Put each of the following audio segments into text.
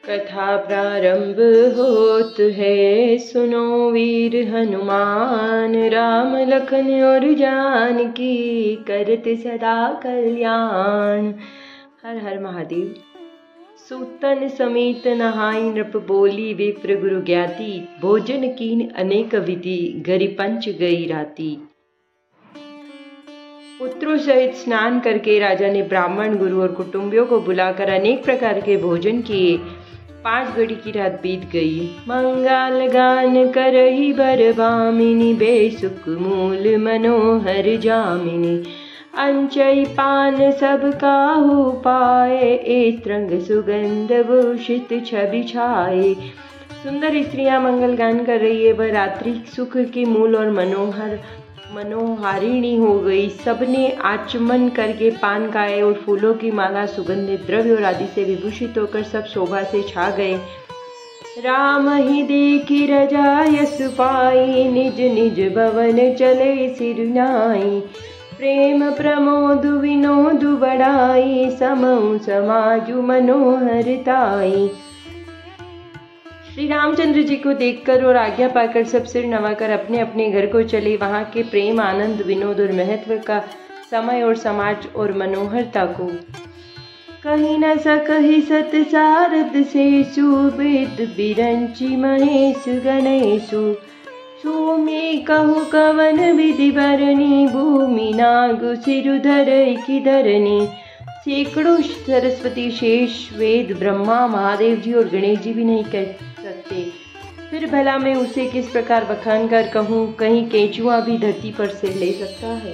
कथा प्रारंभ होत है, सुनो वीर हनुमान। राम लखन और जानकी, करत सदा कल्याण। हर हर महादेव। सूतन समेत नहाई, नृप बोली विप्र गुरु ज्ञाति। भोजन कीन अनेक विधि, गरि पंच गई राती। पुत्रों सहित स्नान करके राजा ने ब्राह्मण, गुरु और कुटुंबियों को बुलाकर अनेक प्रकार के भोजन किए। 5 घड़ी की रात बीत गई। मंगल गान करही बर भामिनी, बेसुख मूल मनोहर जामिनी। अंचई पान सब काहू पाए, एक रंग सुगंध भूषित छवि छाए। सुंदर स्त्रियां मंगल गान कर रही है। वह रात्रि सुख की मूल और मनोहारिणी हो गई। सबने आचमन करके पान खाए और फूलों की माला, सुगंधित द्रव्य और आदि से विभूषित होकर सब शोभा से छा गए। राम ही देखी रजा यस पाई, निज निज भवन चले सिरनाई। प्रेम प्रमोद विनोद बढ़ाई, समऊ समाजु मनोहरताई। श्री रामचंद्र जी को देखकर और आज्ञा पाकर सब सिर नवाकर अपने अपने घर को चले। वहां के प्रेम, आनंद, विनोद और महत्व का, समय और समाज और मनोहरता को कहीं न सकहि सत सारद सेसु। वेद बिरंची महेश गणेशु, सुमे कहु कवन विधि बरनी। भूमि नागु सिरुधर की धरनी। सैकड़ों सरस्वती, शेष, वेद, ब्रह्मा, महादेव जी और गणेश जी भी नहीं कह सकते। फिर भला मैं उसे किस प्रकार बखान कर कहूँ। कहीं केंचुआ भी धरती पर सिर ले सकता है।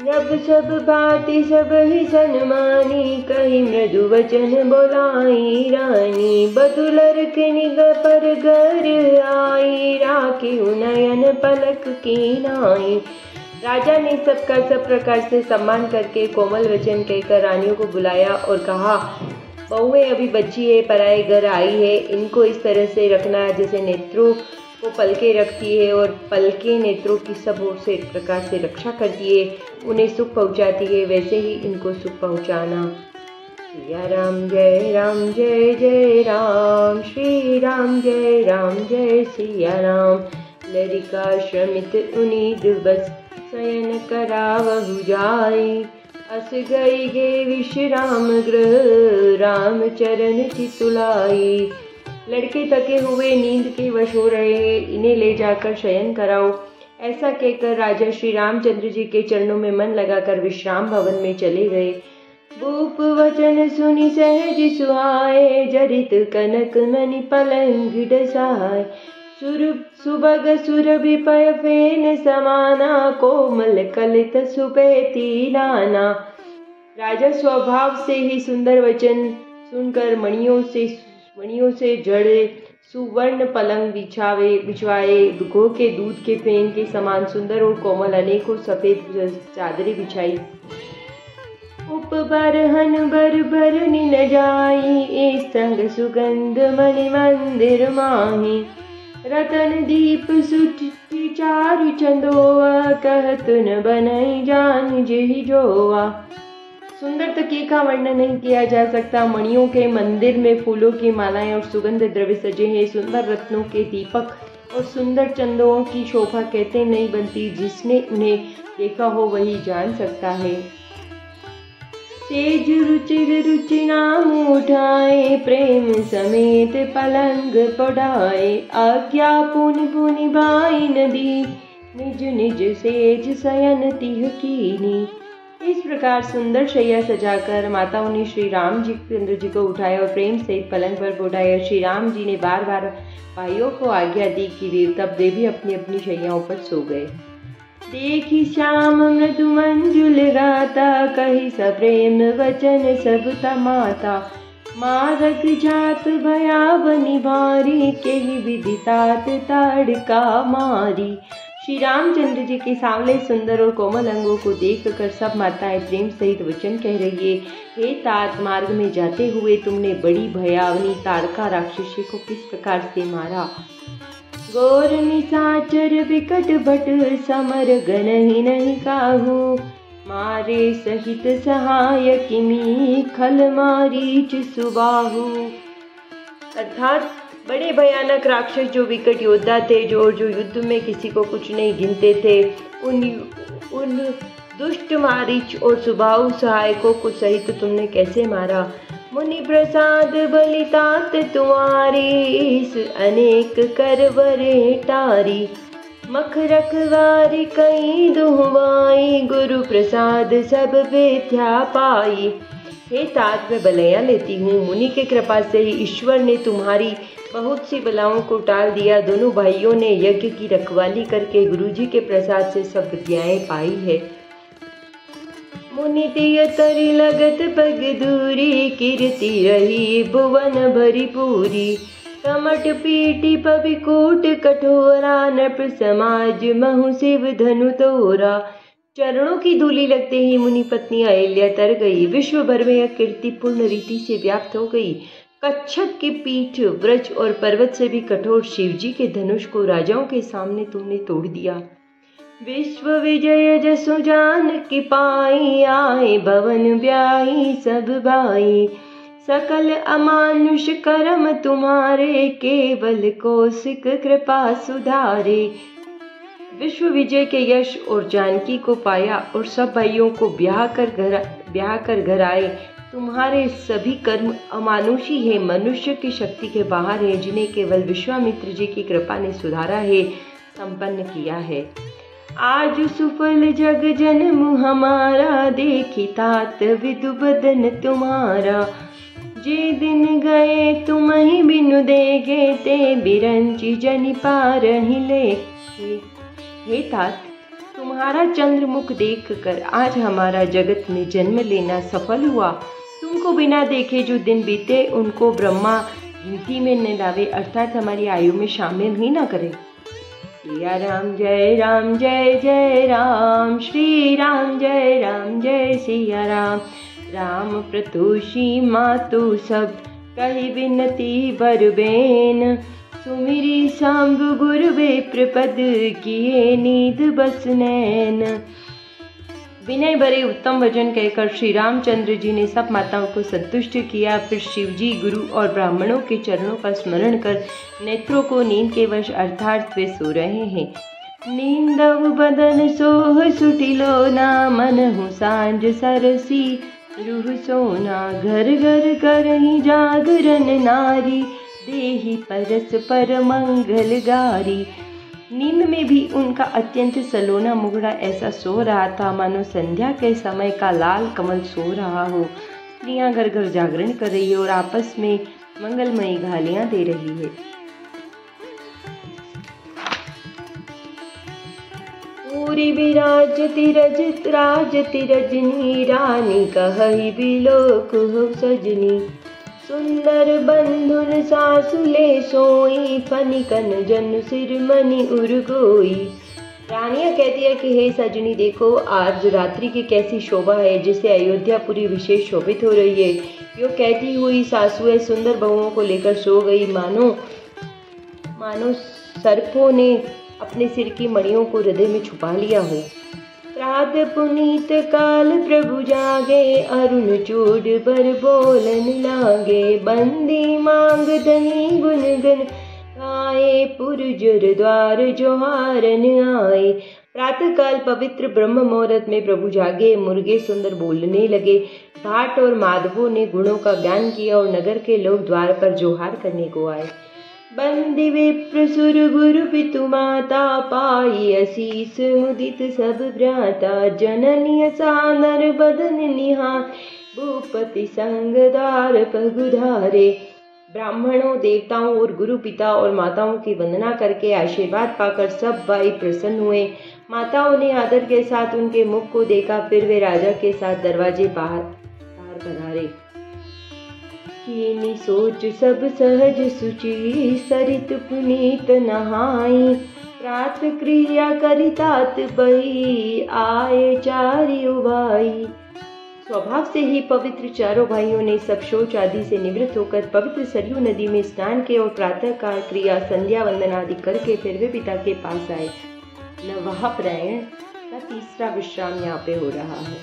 नभ सब भांति सब ही सन्मानी, कही मृदु वचन बोलाई रानी। बदुलर के निगाह पर घर आई, राखी नयन पलक की नाई। राजा ने सबका सब प्रकार से सम्मान करके कोमल वचन कहकर रानियों को बुलाया और कहा, बहुएं अभी बच्ची है, पराए घर आई है। इनको इस तरह से रखना जैसे नेत्रों को पलके रखती है और पलके नेत्रों की सब ओर से प्रकार से रक्षा करती है, उन्हें सुख पहुंचाती है, वैसे ही इनको सुख पहुंचाना। सिया राम जय राम जय जय राम, श्री राम जय सिया राम। लरिका श्रमित उनीद बस, शयन करावहु जाई। अस गई गे विश्राम गृह, राम चरण चितुलाई। लड़के थके हुए नींद के वश हो रहे हैं, इन्हें ले जाकर शयन कराओ। ऐसा कहकर राजा श्री रामचंद्र जी के चरणों में मन लगाकर विश्राम भवन में चले गए। भूप वचन सुनि सहज सुहाए, जरित कनक मणि पलंग डसाए। सुभग सुरभि पय फेन समाना, कोमल कलित सुपेती नाना। राजा स्वभाव से ही सुंदर वचन सुनकर मणियों से जड़े सुवर्ण पलंग बिछवाए। घो के दूध के फेन के समान सुंदर और कोमल अनेकों सफेद चादरें बिछाई। उप बरहन बर भरनी न जाई, ए संग सुगंध मणि मंदिर माही। रतन दीप सुठी चारु चंदोआ, कहत न बनई जान जेहि जोआ। सुंदर तकिए का वर्णन नहीं किया जा सकता। मणियों के मंदिर में फूलों की मालाएं और सुगंध द्रव्य सजे हैं। सुंदर रत्नों के दीपक और सुंदर चंदों की शोभा कहते नहीं बनती, जिसने उन्हें देखा हो वही जान सकता है। तेज रुचिर रुचि नाम उठाए, प्रेम समेत पलंग पढ़ाए। आज्ञा पुनि पुनि बाई नदी, निज निज सेज शयन तिह कीनी। इस प्रकार सुंदर शैया सजाकर माताओं ने श्री रामचंद्र जी को उठाया और प्रेम सहित पलंग पर बैठाया। श्री राम जी ने बार बार भाइयों को आज्ञा दी कि तब वे भी अपनी अपनी शैयाओं पर सो गए। देखी श्याम मृदु मंजुल गाता, कही सप्रेम वचन सब तमाता। मारक जात भयावनी भारी, केहि विधि तात ताड़का मारी। श्री रामचंद्र जी के सांवले सुंदर और कोमल अंगों को देखकर सब माताएं प्रेम सहित वचन कह रही है, हे तात, मार्ग में जाते हुए तुमने बड़ी भयावनी ताड़का राक्षसी को किस प्रकार से मारा। घोर निशाचर विकट भट, समर गनहि नहीं काहू। मारे सहित सहायकिमी खल मारीच सुबाहु। अर्थात बड़े भयानक राक्षस जो विकट योद्धा थे, जो युद्ध में किसी को कुछ नहीं गिनते थे, उन दुष्ट मारीच और सुबाहु सहायकों को सहित तुमने कैसे मारा। मुनि प्रसाद बलितात तुम्हारी इस अनेक करवरे टारी। मख रखवारी कई दुहवाई गुरु प्रसाद सब विद्या पाई। हे तात, मैं बलैया लेती हूँ, मुनि के कृपा से ही ईश्वर ने तुम्हारी बहुत सी बलाओं को टाल दिया। दोनों भाइयों ने यज्ञ की रखवाली करके गुरुजी के प्रसाद से सब विद्याएं पाई है। मुनि तिय तरि लगत पग दूरी कीर्ति रही भुवन भरी पूरी। कमट पीटी पविकूट कठोरा नृप समाज महु शिव धनु तोरा। चरणों की धूली लगते ही मुनि पत्नी अहिल्या तर गई। विश्व भर में यह कीर्ति पूर्ण रीति से व्याप्त हो गई। कच्छप की पीठ व्रज और पर्वत से भी कठोर शिवजी के धनुष को राजाओं के सामने तुमने तोड़ दिया। विश्व विजय जसु जान की पाई आए भवन ब्याही सब भाई। सकल अमानुष कर्म तुम्हारे केवल कौशिक कृपा सुधारे। विश्व विजय के यश और जानकी को पाया और सब भाइयों को ब्याह कर घर आए। तुम्हारे सभी कर्म अमानुषी है, मनुष्य की शक्ति के बाहर है, जिन्हें केवल विश्वामित्र जी की कृपा ने सुधारा है, संपन्न किया है। आज सुफल जग जन्म हमारा देखी तात विदु बदन तुम्हारा। जे दिन गए तुम ही बिनु देगे ते बिरंची जनि पार ही लेके। हे तात, तुम्हारा चंद्रमुख देखकर आज हमारा जगत में जन्म लेना सफल हुआ। तुमको बिना देखे जो दिन बीते उनको ब्रह्मा गिनती में न लावे, अर्थात हमारी आयु में शामिल ही न करे। सिया राम जय राम जय जय राम, श्री राम जय सिया राम। राम प्रतोषी मातु सब कही विनती बरबेन। सुमिरी सांब गुरु विप्रपद किए नीद बस नैन। विनय भरे उत्तम वचन कहकर श्री रामचंद्र जी ने सब माताओं को संतुष्ट किया। फिर शिवजी गुरु और ब्राह्मणों के चरणों का स्मरण कर नेत्रों को नींद के वश अर्थात वे सो रहे हैं। नींदव बदन सोह सुटिलो ना मन हूँ सांझ सरसी रूह सोना। घर घर करही जागरण नारी देहि परस पर मंगल गारी। नींद में भी उनका अत्यंत सलोना मुखड़ा ऐसा सो रहा था मानो संध्या के समय का लाल कमल सो रहा हो। स्त्रियां घर घर जागरण कर रही है और आपस में मंगलमयी गालियां दे रही है। पूरी विराजति रजत राजति रजनी रानी कहई बिलोक हो सजनी। सुंदर बंधुन सासुले सोई फनिकन जन सिरमणि उर्गोई। रानियां कहती है कि हे सजनी देखो आज रात्रि की कैसी शोभा है, जिससे अयोध्या पूरी विशेष शोभित हो रही है। यो कहती हुई सासुएं सुंदर बहुओं को लेकर सो गई, मानो सर्पों ने अपने सिर की मणियों को हृदय में छुपा लिया हो। रात पुनीत काल प्रभु जागे अरुण चूड बर बोलन लागे। बंदी मांग दही गुनगन आए पुरजर द्वार जोहारन आए। प्रातः काल पवित्र ब्रह्म मुहूर्त में प्रभु जागे, मुर्गे सुंदर बोलने लगे। भाट और माधवों ने गुणों का ज्ञान किया और नगर के लोग द्वार पर जोहार करने को आए। बंदी विप्र सुर गुरु पितु माता पाई असीस मुदित सब भ्राता। जननी सानर बदन निहार भूपति संग द्वार पगुधारे। ब्राह्मणों देवताओं और गुरु पिता और माताओं की वंदना करके आशीर्वाद पाकर सब भाई प्रसन्न हुए। माताओं ने आदर के साथ उनके मुख को देखा, फिर वे राजा के साथ दरवाजे बाहर पधारे। कीनी सोच सब सहज सुचि सरित पुनीत नहाई। प्रात क्रिया करी तात बही आए चारि भाई। स्वभाव से ही पवित्र चारों भाइयों ने सब शौच आदि से निवृत्त होकर पवित्र सरयू नदी में स्नान किए और प्रातः काल क्रिया संध्या वंदन आदि करके फिर वे पिता के पास आए। नवह प्रायण का तीसरा विश्राम यहाँ पे हो रहा है।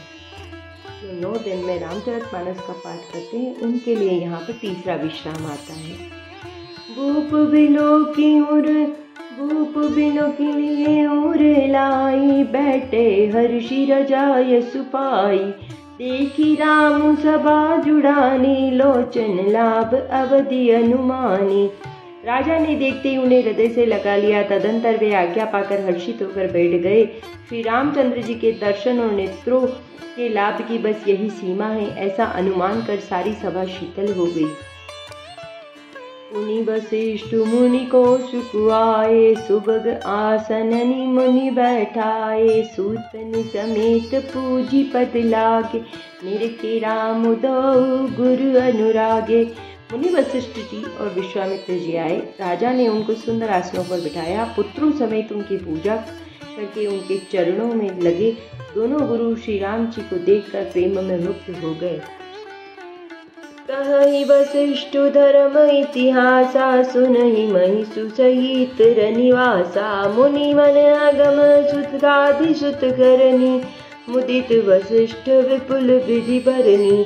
जो 9 दिन में रामचरितमानस का पाठ करते हैं उनके लिए यहाँ पर तीसरा विश्राम आता है। भूप बिनो की लिए उर लाई, बैठे हर्षि रजाय सुपाई, देखी राम सभा जुड़ानी, लोचन लाभ अवधि अनुमानी। राजा ने देखते ही उन्हें हृदय से लगा लिया। तदंतर वे आज्ञा पाकर हर्षित होकर बैठ गए। श्री रामचंद्र जी के दर्शन और नेत्रों के लाभ की बस यही सीमा है, ऐसा अनुमान कर सारी सभा शीतल हो गई। मुनि वशिष्ठ मुनि को सुकुआए, सुभग आसननि मुनि बैठाए, सूतन समेत पूजी पद लागे, निरखे राम दो गुरु अनुरागे। मुनि वशिष्ठ जी और विश्वामित्र जी आए। राजा ने उनको सुंदर आसनों पर बिठाया, पुत्रों समेत उनकी पूजा करके उनके चरणों में लगे। दोनों गुरु श्री राम जी को देखकर प्रेम में मुक्त हो गए। कहि वशिष्ठ धर्म इतिहासा, सुनहि महिषु सहित रनिवासा, मुनि मन अगम सुतादि सुत करनी, मुदित वशिष्ठ विपुल विधि बरनी।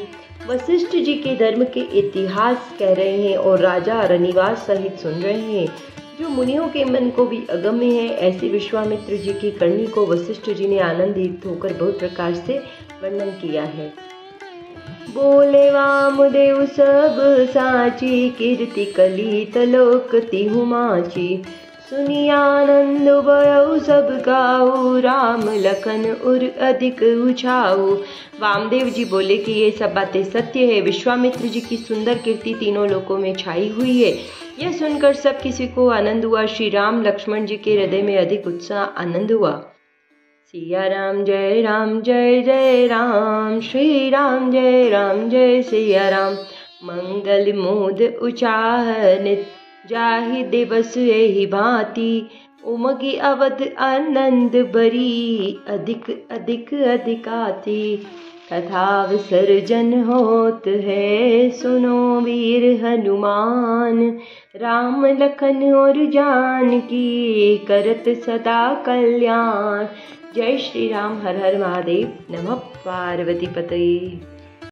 वशिष्ठ जी के धर्म के इतिहास कह रहे हैं और राजा रनिवास सहित सुन रहे हैं, जो मुनियों के मन को भी अगम्य है। ऐसे विश्वामित्र जी की करनी को वशिष्ठ जी ने आनंदित होकर बहुत प्रकार से वर्णन किया है। बोले वामदेव सब साची, कीर्ति कलित लोक तिहु माची, सुनी आनंद भयउ सब गाऊ, राम लखन उर अधिक उछाऊ। वामदेव जी बोले कि ये सब बातें सत्य है। विश्वामित्र जी की सुंदर कीर्ति तीनों लोकों में छाई हुई है। यह सुनकर सब किसी को आनंद हुआ। श्री राम लक्ष्मण जी के हृदय में अधिक उत्साह आनंद हुआ। सिया राम जय जय राम, श्री राम जय सिया राम। मंगल मोद उचाहन जाहि दिवस एहि भांति, उमगी अवध आनंद बरी, अधिक अधिक अधिकाति। कथा विसर्जन होत है, सुनो वीर हनुमान, राम लखन और जानकी, करत सदा कल्याण। जय श्री राम। हर हर महादेव। नमः पार्वती पतये।